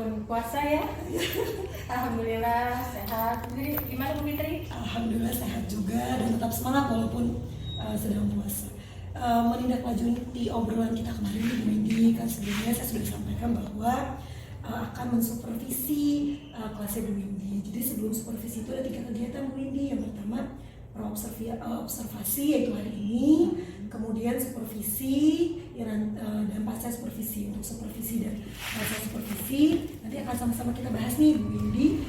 walaupun puasa ya. Alhamdulillah sehat. Jadi gimana Bu Fitri? Alhamdulillah sehat juga dan tetap semangat walaupun sedang puasa. Menindaklanjuti obrolan kita kemarin Bu Windy, kan sebelumnya saya sudah sampaikan bahwa akan mensupervisi kelasnya Bu Windy. Jadi sebelum supervisi itu ada 3 kegiatan Bu Windy. Yang pertama observasi yaitu hari ini, kemudian supervisi dan pasca supervisi. Untuk supervisi dan pasca supervisi nanti akan sama-sama kita bahas nih Bu Windy,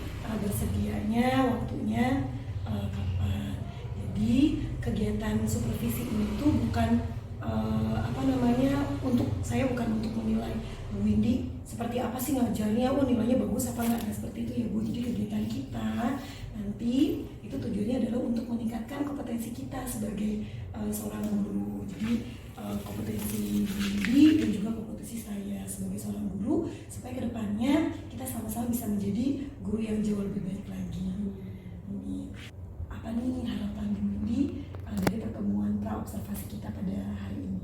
bersedianya waktunya kapan. Jadi kegiatan supervisi ini tuh bukan bukan untuk menilai Bu Windy seperti apa sih ngajarnya, nilainya bagus apa enggak, seperti itu ya Bu. Jadi kegiatan kita nanti itu tujuannya adalah untuk meningkatkan kompetensi kita sebagai seorang guru. Jadi kompetensi Bu Windy dan juga kompetensi saya sebagai seorang guru, supaya kedepannya kita sama-sama bisa menjadi guru yang jauh lebih baik lagi. Ini apa nih harapan Bu Windy dari pertemuan pra-observasi kita pada hari ini?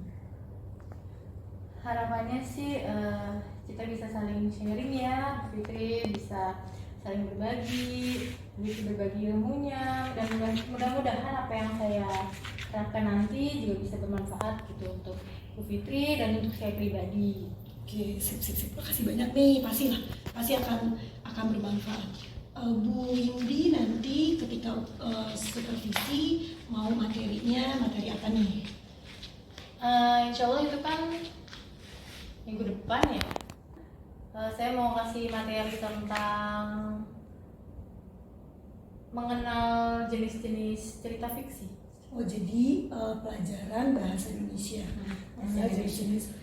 Harapannya sih kita bisa saling sharing ya, Bu Fitri, bisa saling berbagi ilmunya, dan mudah-mudahan apa yang saya terapkan nanti juga bisa bermanfaat gitu untuk Bu Fitri dan untuk saya pribadi. Oke, sip. Makasih banyak nih, pasti akan bermanfaat. Bu Windy nanti ketika supervisi mau materi apa nih? Insya Allah itu kan minggu depan ya. Saya mau kasih materi tentang mengenal jenis-jenis cerita fiksi. Oh, jadi pelajaran bahasa Indonesia, jenis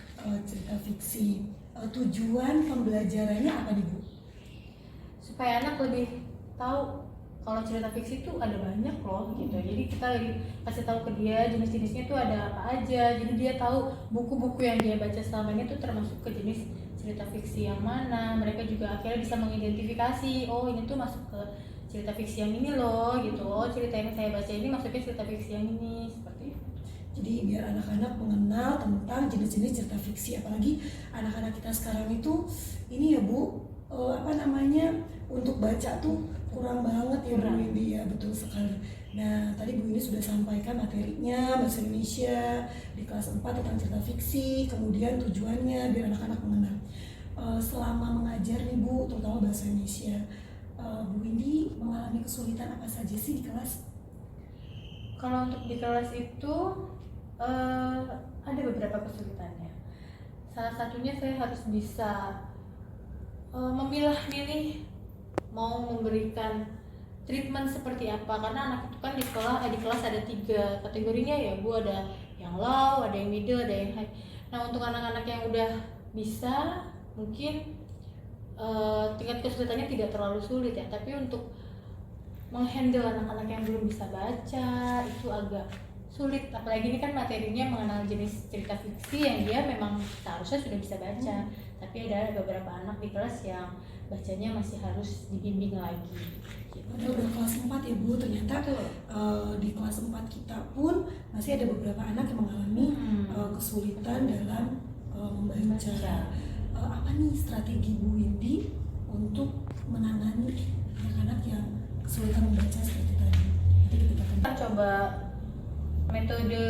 cerita fiksi. Tujuan pembelajarannya apa nih Bu? Supaya anak lebih tahu kalau cerita fiksi itu ada banyak loh gitu. Jadi kita kasih tahu ke dia jenis-jenisnya itu ada apa aja. Jadi dia tahu buku-buku yang dia baca selama ini tuh termasuk ke jenis cerita fiksi yang mana. Mereka juga akhirnya bisa mengidentifikasi, oh ini tuh masuk ke cerita fiksi yang ini loh gitu. Oh cerita yang saya baca ini masuknya cerita fiksi yang ini, seperti itu. Jadi biar anak-anak mengenal tentang jenis-jenis cerita fiksi, apalagi anak-anak kita sekarang itu ini ya Bu, untuk baca tuh kurang banget ya Bu Windy ya, betul sekali. Nah tadi Bu Windy sudah sampaikan materinya bahasa Indonesia di kelas 4 tentang cerita fiksi, kemudian tujuannya biar anak-anak mengenal. Selama mengajar nih Bu, terutama bahasa Indonesia, Bu Windy mengalami kesulitan apa saja sih di kelas? Kalau untuk di kelas itu ada beberapa kesulitannya. Salah satunya saya harus bisa memilah-milih mau memberikan treatment seperti apa, karena anak itu kan di kelas ada 3 kategorinya ya Bu, ada yang low, ada yang middle, ada yang high. Nah untuk anak-anak yang udah bisa mungkin tingkat kesulitannya tidak terlalu sulit ya, tapi untuk menghandle anak-anak yang belum bisa baca itu agak sulit, apalagi ini kan materinya mengenal jenis cerita fiksi yang dia memang seharusnya sudah bisa baca, tapi ada beberapa anak di kelas yang bacanya masih harus dibimbing lagi gitu. Udah kelas 4 ya Bu, ternyata di kelas 4 kita pun masih ada beberapa anak yang mengalami kesulitan dalam membaca. Apa nih strategi Bu Windy untuk menangani anak-anak yang kesulitan membaca seperti tadi? Kita coba metode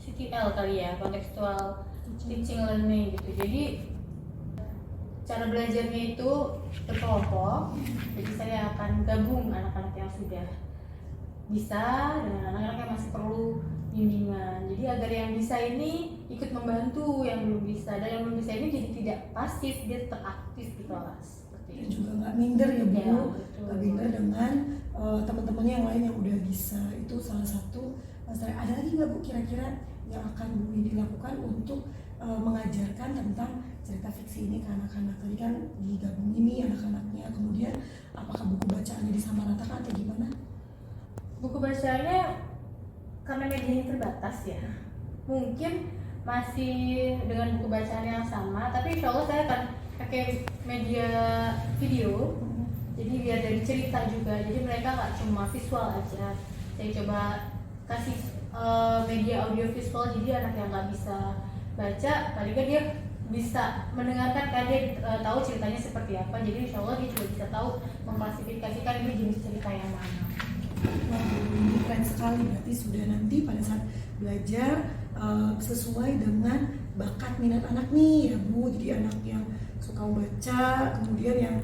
CTL kali ya, contextual teaching learning gitu. Jadi cara belajarnya itu berkelompok. Jadi saya akan gabung anak-anak yang sudah bisa dengan anak-anak yang masih perlu bimbingan. Jadi agar yang bisa ini ikut membantu yang belum bisa, dan yang belum bisa ini jadi tidak pasif, dia tetap aktif di kelas. Dan juga nggak minder ya Bu, nggak minder dengan teman-temannya yang lain yang udah bisa. Itu salah satu. Ada lagi nggak Bu kira-kira yang akan Bu Windy lakukan untuk mengajarkan tentang cerita fiksi ini ke anak-anak? Tadi kan digabung ini anak-anaknya, kemudian apakah buku bacaannya disamaratakan atau gimana? Buku bacaannya karena medianya terbatas ya, mungkin masih dengan buku bacaan yang sama, tapi insya Allah saya akan pakai media video. Jadi biar dari cerita juga, jadi mereka nggak cuma visual aja. Saya coba kasih media audio visual, jadi anak yang nggak bisa baca paling nggak dia bisa mendengarkan kan dia tahu ceritanya seperti apa, jadi insya Allah dia juga bisa tahu mengklasifikasikan ini jenis cerita yang mana. Wah, ini keren sekali, berarti sudah nanti pada saat belajar sesuai dengan bakat minat anak nih ya Bu, jadi anak yang suka membaca, kemudian yang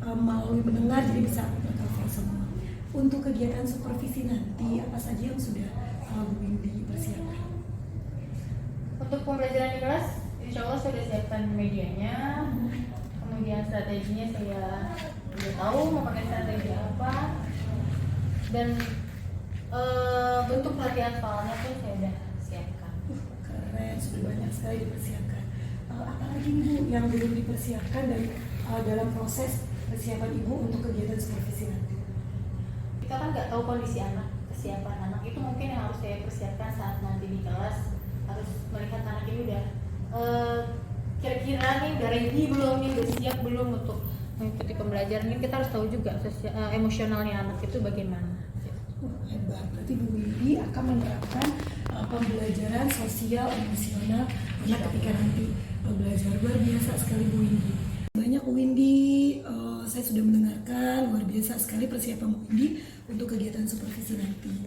melalui mendengar jadi bisa tercover semua. Untuk kegiatan supervisi nanti apa saja yang sudah Bu Windy persiapkan? Untuk pembelajaran di kelas, insya Allah saya sudah siapkan medianya, kemudian strateginya saya sudah tahu mau pakai strategi apa, dan bentuk pelatihan soalnya pun saya sudah siapkan. Keren, sudah banyak sekali dipersiapkan. Apalagi Bu yang belum dipersiapkan dan dalam proses persiapan Ibu untuk kegiatan supervisi nanti? Kita kan nggak tahu kondisi anak, kesiapan anak itu mungkin yang harus saya persiapkan saat nanti di kelas, harus melihat anak ini udah kira-kira nih udah ready belum nih, udah siap belum untuk mengikuti pembelajaran. Ini kita harus tahu juga emosionalnya anak itu bagaimana. Hebat, berarti Bu Windy akan menerapkan pembelajaran sosial emosional anak ketika nanti belajar. Luar biasa sekali Bu Windy. Banyak Bu Windy, saya sudah mendengarkan luar biasa sekali persiapan Bu Windy untuk kegiatan supervisi nanti.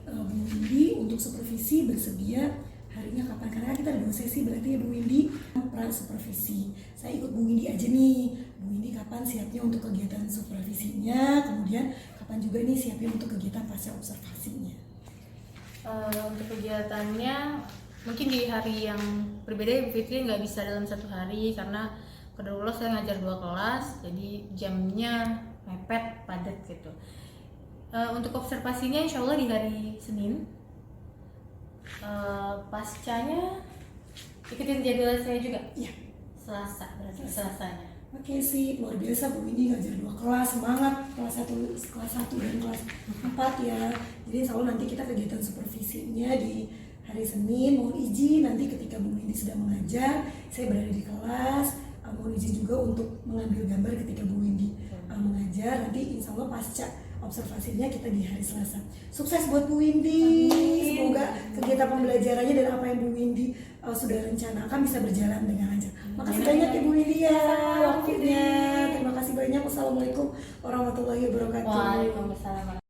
Bu Windy untuk supervisi bersedia harinya kapan? Karena kita ada 2 sesi berarti ya Bu Windy, pra supervisi. Saya ikut Bu Windy aja nih. Bu Windy kapan siapnya untuk kegiatan supervisinya, kemudian kapan juga nih siapnya untuk kegiatan pasca observasinya? Untuk kegiatannya mungkin di hari yang berbeda ya Bu Fitri, nggak bisa dalam 1 hari karena kedua saya ngajar 2 kelas, jadi jamnya mepet, padat gitu. Untuk observasinya insya Allah di hari Senin. Pascanya ikutin jadwal saya juga. Iya. Selasa berarti Selasanya. Oke sih, luar biasa Bu Windy ngajar 2 kelas, semangat kelas 1 dan kelas 4 ya. Jadi insya Allah nanti kita kegiatan supervisinya di hari Senin. Mohon izin nanti ketika Bu Windy sedang mengajar, saya berada di kelas. Mohon izin juga untuk mengambil gambar ketika Bu Windy mengajar. Nanti insya Allah pasca observasinya kita di hari Selasa. Sukses buat Bu Windy. Semoga kegiatan pembelajarannya dan apa yang Bu Windy sudah rencanakan bisa berjalan dengan lancar. Makasih banyak ya Bu Windy ya waktunya. Terima kasih banyak. Wassalamualaikum warahmatullahi wabarakatuh. Waalaikumsalam.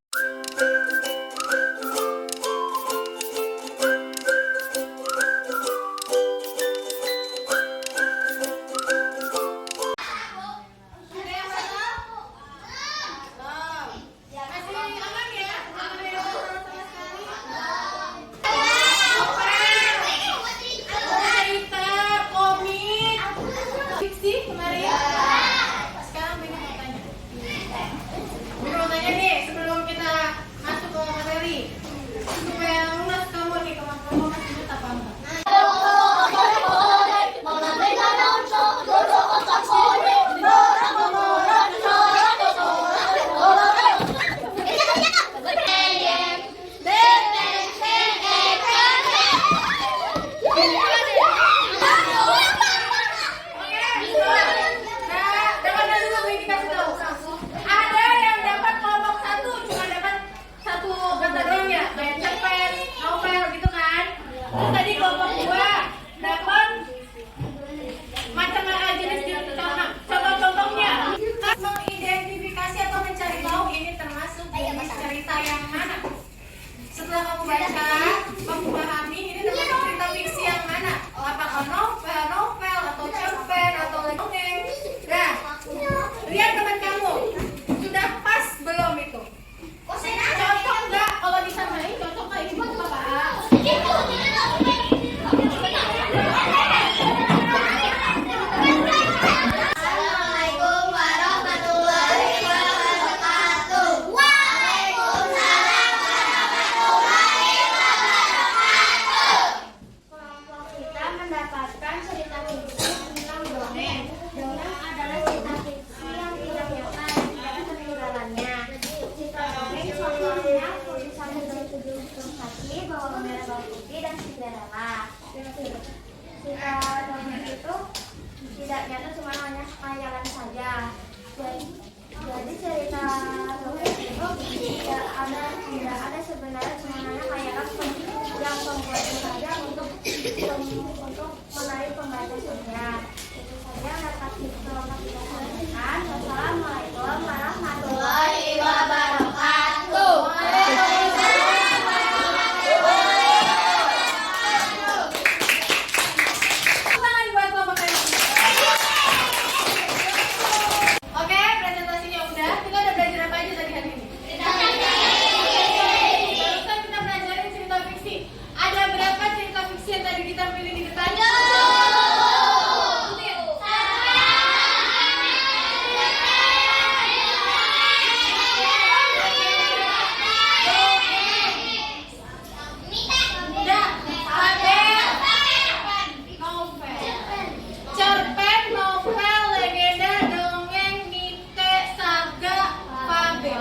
Jadi cerita dongeng itu tidak ada sebenarnya, cuma hanya kayak yang pembuatnya saja untuk menarik pembaca saja.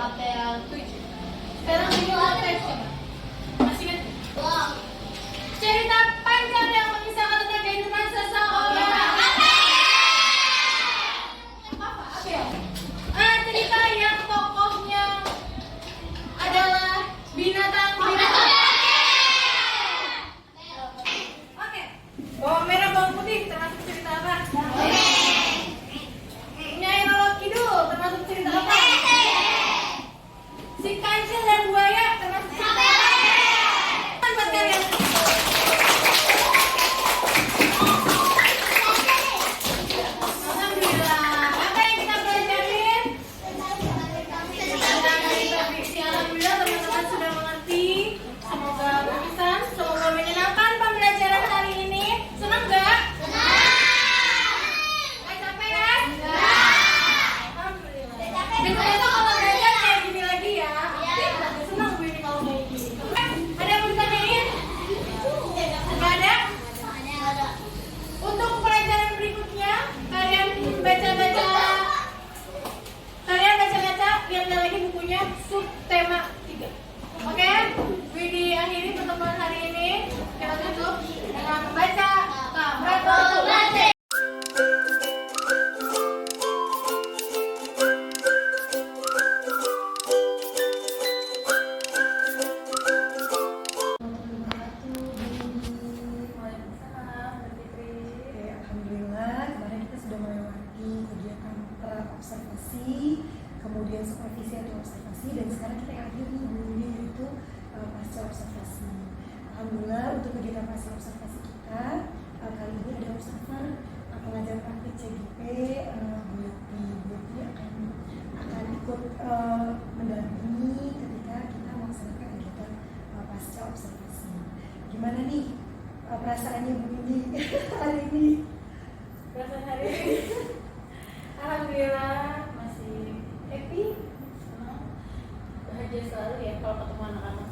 Platea 7. Sekarang ini Platea coba. Masih ingat? Cerita panjang yang mengisahkan tentang kehidupan seseorang. Apa ya? Cerita yang tokohnya adalah binatang. Oke. Bawang merah, bawang putih termasuk cerita apa? Nyai Roro Kidul termasuk cerita apa? Si kancil dan buaya termasuk cerita apa? Buat kalian. Alhamdulillah. Apa yang kita pelajarin? Alhamdulillah teman-teman sudah mengerti. Semoga berkesan, semoga menyenangkan pembelajaran hari ini. Senang nggak? Nggak capek kan? Alhamdulillah. Besok kalau belajar kayak gini lagi ya. Senang gue ini kalau kayak gini. Ada yang mau ditanyain? Nggak ada? Untuk pelajaran berikutnya, kalian baca-baca, lihat lagi bukunya subtema 3. Oke? Gue akhiri pertemuan hari ini. Kita tutup dengan membaca Kamratul. Oke, alhamdulillah kemarin kita sudah melewati kegiatan observasi, kemudian supervisi atau observasi, dan sekarang kita yang akhir nih bunyi yaitu pasca observasi. Alhamdulillah untuk kegiatan pasca observasi kita kali ini ada observer pengajar praktik CGP Bu Yuti akan ikut mendampingi ketika kita melaksanakan kegiatan pasca observasi. Gimana nih perasaannya Bu Yuti hari ini? Perasaan hari ini alhamdulillah masih happy, senang, bahagia selalu ya kalau ketemu anak-anak.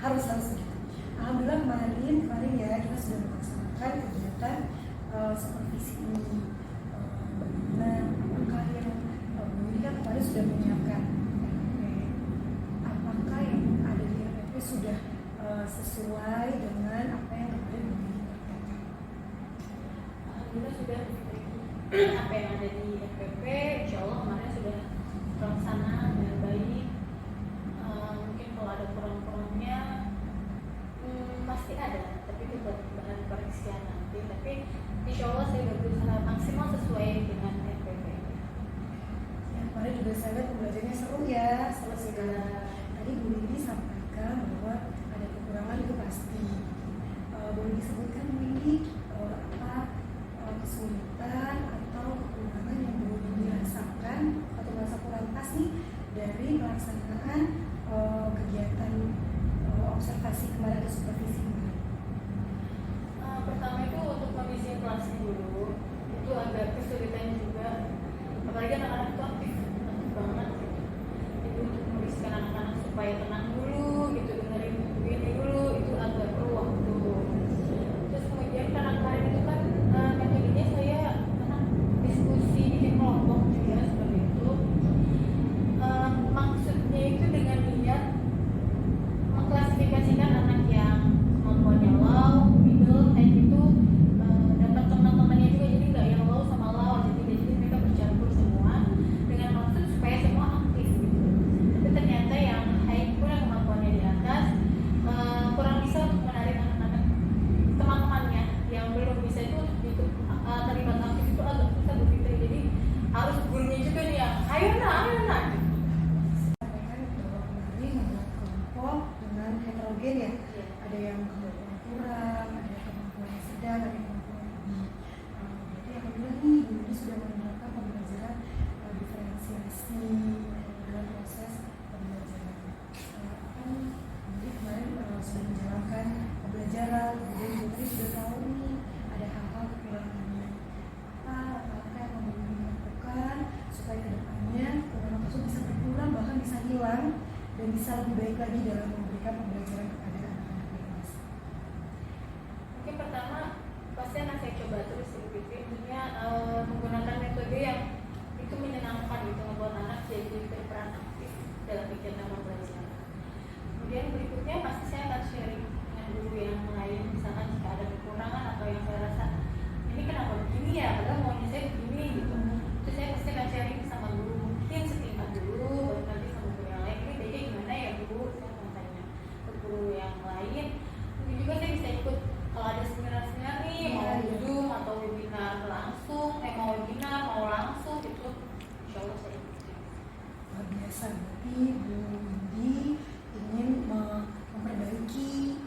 harus gitu. Alhamdulillah kemarin ya kita sudah melaksanakan kegiatan supervisi ini. Bagaimana apakah yang Bu Yuti kan kemarin sudah menyiapkan RPP, apakah yang ada di RPP sudah sesuai dengan apa yang kemarin Bu Yuti katakan? Alhamdulillah sudah apa yang ada di FPP, insya Allah kemarin sudah terlaksana dengan baik. Mungkin kalau ada kurang-kurangnya pasti ada, tapi itu buat bahan koreksian nanti. Tapi insya Allah saya sudah berusaha maksimal sesuai dengan FPP. Ya, kemarin juga saya lihat pembelajarannya seru ya, segala. Tadi Bu Yuti sampaikan bahwa ada kekurangan itu pasti. Boleh disebutkan Bu Yuti apa kesulitan atau kekurangan yang belum dirasakan atau merasa kurang pas nih dari pelaksanaan kegiatan observasi kemarin atau supervisi kemarin? Pertama itu untuk kondisi kelasnya dulu, itu agak kesulitan juga, apalagi anak-anak itu aktif banget gitu. Jadi untuk mengkondisikan anak-anak supaya tenang dulu gitu, dengerin ini dulu, itu agak perlu waktu. Terus kemudian karena kemarin itu kan metodenya saya diskusi di kelompok juga seperti itu. Maksudnya itu dengan niat mengklasifikasikan anak yang kemampuannya low, middle, high itu dapat teman-temannya juga, jadi nggak yang low sama low aja, jadi mereka bercampur semua dengan maksud supaya semua aktif gitu. Tapi ternyata yang high pun yang kemampuannya di atas kurang bisa untuk menarik anak-anak teman-temannya yang belum bisa itu untuk ikut terlibat aktif, itu agak susah begitu. Jadi harus gurunya juga nih yang ayo nak gitu. Sampaikan bahwa kemarin membuat kelompok dengan heterogen ya, ada yang kemampuan kurang, ada yang kemampuan yang sedang, ada yang kemampuan lebih. Jadi alhamdulillah nih Bu Yuti sudah menerapkan pembelajaran diferensiasi dalam proses pembelajaran. Apa nih? Jadi kemarin sudah menjalankan pembelajaran, kemudian Bu Yuti sudah tahu nih ada hal-hal kekurangannya. Apa langkah yang mau Bu Yuti lakukan supaya kedepannya kekurangan tersebut bisa berkurang, bahkan bisa hilang dan bisa lebih baik lagi dalam memberikan pembelajaran kepada anak-anak di kelas. Mungkin pertama pasti anak saya coba terus gitu, intinya menggunakan metode yang itu menyenangkan gitu, membuat anak jadi berperan aktif Bu Windy ingin memperbaiki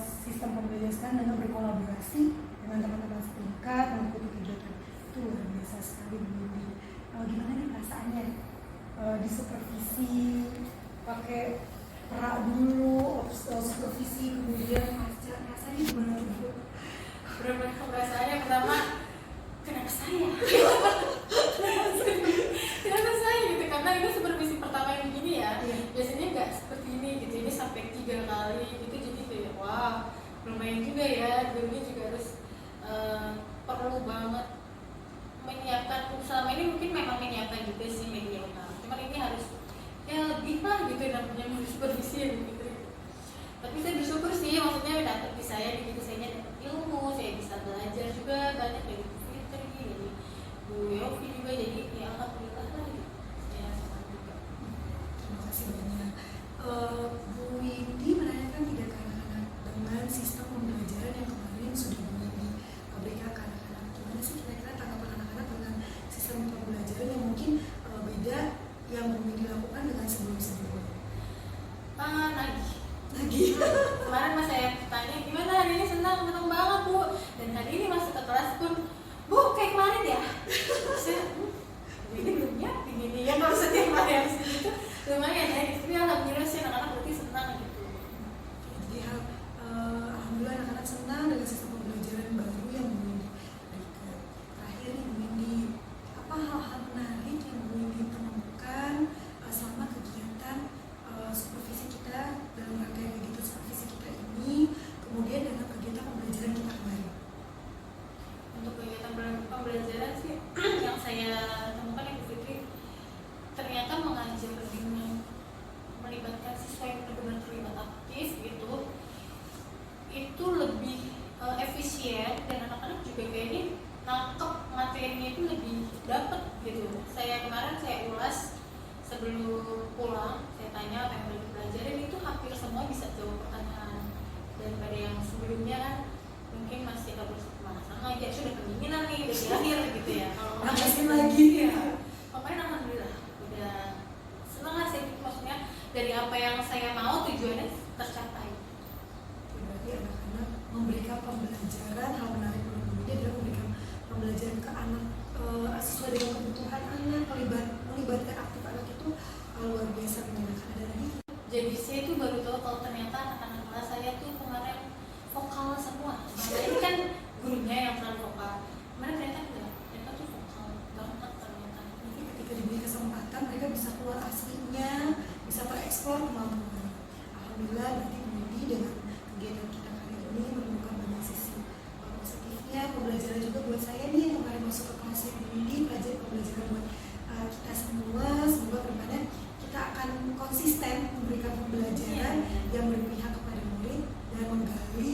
sistem pembelajaran dengan berkolaborasi dengan teman-teman setingkat mengikuti kegiatan itu luar biasa sekali Bu Windy. Gimana nih perasaannya disupervisi pakai perak dulu, supervisi kemudian rasanya gimana Bu? Benar-benar perasaannya pertama kenapa saya? Kenapa saya gitu, karena itu supervisi pertama yang begini ya. Biasanya nggak seperti ini gitu, ini sampai 3 kali gitu, jadi kayak wah lumayan juga ya. Gurunya juga harus perlu banget menyiapkan. Selama ini mungkin memang menyiapkan juga sih media utama, cuman ini harus ya lebih lah gitu namanya supervisi ya gitu. Tapi saya bersyukur sih, maksudnya dapat di saya di saya dapat ilmu, saya bisa belajar juga banyak dari Bu Fitri, dari Bu Yofi juga, jadi ya alhamdulillah lah gitu. Ya senang juga. Terima kasih banyak. Bu Windy menanyakan tidak ke anak-anak dengan sistem pembelajaran yang kemarin sudah Bu Windy berikan ke anak-anak. Gimana sih kira-kira tanggapan anak-anak dengan sistem pembelajaran yang mungkin beda yang Bu Windy lakukan dengan sebelum-sebelumnya? Lagi. Kemarin pas saya tanya gimana hari ini, senang banget Bu, dan hari ini masuk ke kelas pun Bu kayak kemarin ya. Saya ini belum nyiapin ini ya, maksudnya kemarin itu lumayan ya, tapi alhamdulillah sih anak-anak berarti senang gitu. Jadi alhamdulillah anak-anak senang dengan sistem pembelajaran baru yang Bu Windy berikan. Terakhir nih Bu Windy, apa hal-hal menarik yang Bu Windy temukan selama kegiatan supervisi kita dalam rangkaian kegiatan supervisi kita ini, kemudian dengan kegiatan pembelajaran kita kemarin? Untuk kegiatan pembelajaran sih yang saya temukan yang Bu Fitri ternyata mengajar dengan melibatkan siswa yang benar-benar terlibat aktif gitu, itu lebih efisien, dan anak-anak juga kayaknya nangkep materinya itu lebih dapet gitu. Kemarin saya ulas sebelum pulang, saya tanya apa yang boleh dipelajarin, itu hampir semua bisa jawab pertanyaan. Daripada yang sebelumnya kan mungkin masih harus pemanasan lagi, sudah pendinginan nih, udah di akhir gitu ya. Kalau Panasin lagi ya. Kemarin alhamdulillah udah senang lah saya, maksudnya dari apa yang saya mau tujuannya tercapai. Berarti anak-anak memberikan pembelajaran, hal menarik menurut Bu Windy adalah memberikan pembelajaran ke anak sesuai dengan kebutuhan anak, melibatkan aktif anak itu luar biasa menyenangkan. Ada lagi? Jadi saya tuh baru tahu kalau ternyata anak-anak kelas saya tuh kemarin vokal semua. Nah, ini kan gurunya yang terlalu vokal. Kemarin ternyata enggak, ternyata tuh vokal banget ternyata. Nanti ketika diberi kesempatan mereka bisa keluar aslinya, bisa tereksplor kemampuan. Alhamdulillah berarti Bu Windy dengan kegiatan kita kali ini menemukan banyak sisi positifnya. Pembelajaran juga buat saya nih yang kemarin masuk ke kelasnya Bu Windy, pembelajaran buat kita semua. Semoga kedepannya kita akan konsisten memberikan pembelajaran yang berpihak kepada murid dan menggali